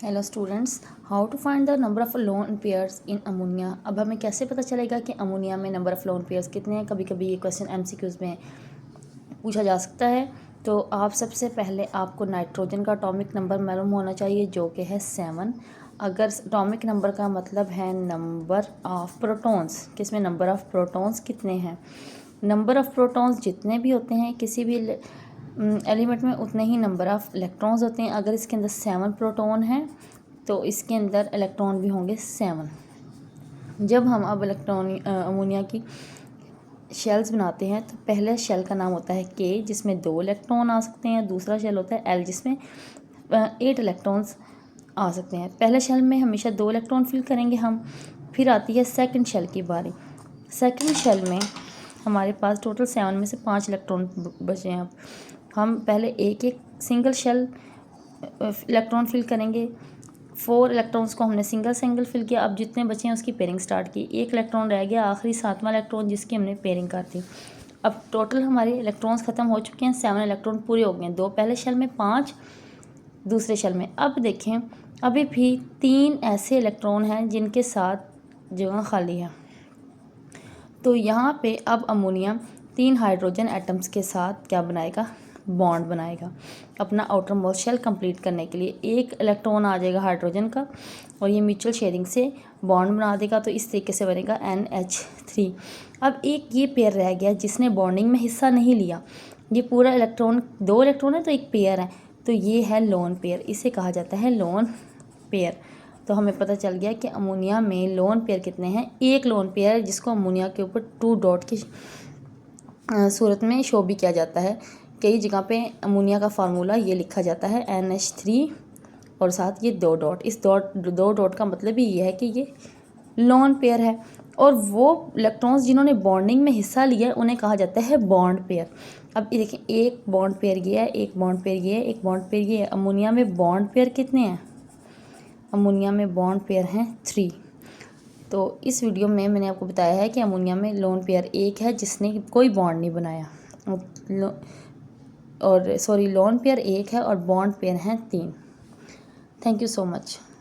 Hello students, how to find the number of lone pairs in ammonia. अब हमें कैसे पता चलेगा कि अमोनिया में नंबर ऑफ़ लोन पेयर्स कितने हैं। कभी कभी ये क्वेश्चन एमसीक्यूज़ में पूछा जा सकता है। तो आप सबसे पहले आपको नाइट्रोजन का एटॉमिक नंबर मालूम होना चाहिए जो कि है 7। अगर एटॉमिक नंबर का मतलब है नंबर ऑफ़ प्रोटॉन्स, किसमें नंबर ऑफ़ प्रोटॉन्स कितने हैं। नंबर ऑफ़ प्रोटॉन्स जितने भी होते हैं किसी भी एलिमेंट में उतने ही नंबर ऑफ़ इलेक्ट्रॉन्स होते हैं। अगर इसके अंदर 7 प्रोटॉन हैं तो इसके अंदर इलेक्ट्रॉन भी होंगे 7। जब हम अब अमोनिया की शेल्स बनाते हैं तो पहले शेल का नाम होता है के, जिसमें 2 इलेक्ट्रॉन आ सकते हैं। दूसरा शेल होता है एल, जिसमें 8 इलेक्ट्रॉन्स आ सकते हैं। पहले शेल में हमेशा 2 इलेक्ट्रॉन फिल करेंगे हम। फिर आती है सेकंड शेल की बारी। सेकंड शेल में हमारे पास टोटल 7 में से 5 इलेक्ट्रॉन बचे हैं। अब हम पहले एक एक सिंगल शेल इलेक्ट्रॉन फिल करेंगे। 4 इलेक्ट्रॉन्स को हमने सिंगल फिल किया। अब जितने बचे हैं उसकी पेयरिंग स्टार्ट की। एक इलेक्ट्रॉन रह गया, आखिरी 7वां इलेक्ट्रॉन, जिसकी हमने पेयरिंग कर दी। अब टोटल हमारे इलेक्ट्रॉन्स ख़त्म हो चुके हैं। 7 इलेक्ट्रॉन पूरे हो गए हैं। 2 पहले शेल में, 5 दूसरे शेल में। अब देखें, अभी भी 3 ऐसे इलेक्ट्रॉन हैं जिनके साथ जगह खाली है। तो यहाँ पे अब अमोनिया 3 हाइड्रोजन एटम्स के साथ क्या बनाएगा, बॉन्ड बनाएगा। अपना आउटर मोस्ट शेल कंप्लीट करने के लिए एक इलेक्ट्रॉन आ जाएगा हाइड्रोजन का और ये म्यूचुअल शेयरिंग से बॉन्ड बना देगा। तो इस तरीके से बनेगा NH3। अब एक ये पेयर रह गया जिसने बॉन्डिंग में हिस्सा नहीं लिया। ये पूरा इलेक्ट्रॉन, 2 इलेक्ट्रॉन है तो एक पेयर है, तो ये है लोन पेयर। इसे कहा जाता है लोन पेयर। तो हमें पता चल गया कि अमोनिया में लोन पेयर कितने हैं। एक लोन पेयर जिसको अमोनिया के ऊपर 2 डॉट की सूरत में शो भी किया जाता है। कई जगह पे अमोनिया का फार्मूला ये लिखा जाता है NH3 और साथ ये 2 डॉट। इस 2 डॉट का मतलब ही ये है कि ये लोन पेयर है। और वो इलेक्ट्रॉन्स जिन्होंने बॉन्डिंग में हिस्सा लिया है उन्हें कहा जाता है बॉन्ड पेयर। अब ये देखें, एक बॉन्ड पेयर ये है, एक बॉन्ड पेयर ये है, एक बॉन्ड पेयर ये है। अमोनिया में बॉन्ड पेयर कितने हैं? अमोनिया में बॉन्ड पेयर हैं 3। तो इस वीडियो में मैंने आपको बताया है कि अमोनिया में लोन पेयर एक है जिसने कोई बॉन्ड नहीं बनाया, और लोन पेयर एक है और बॉन्ड पेयर हैं 3। Thank you so much.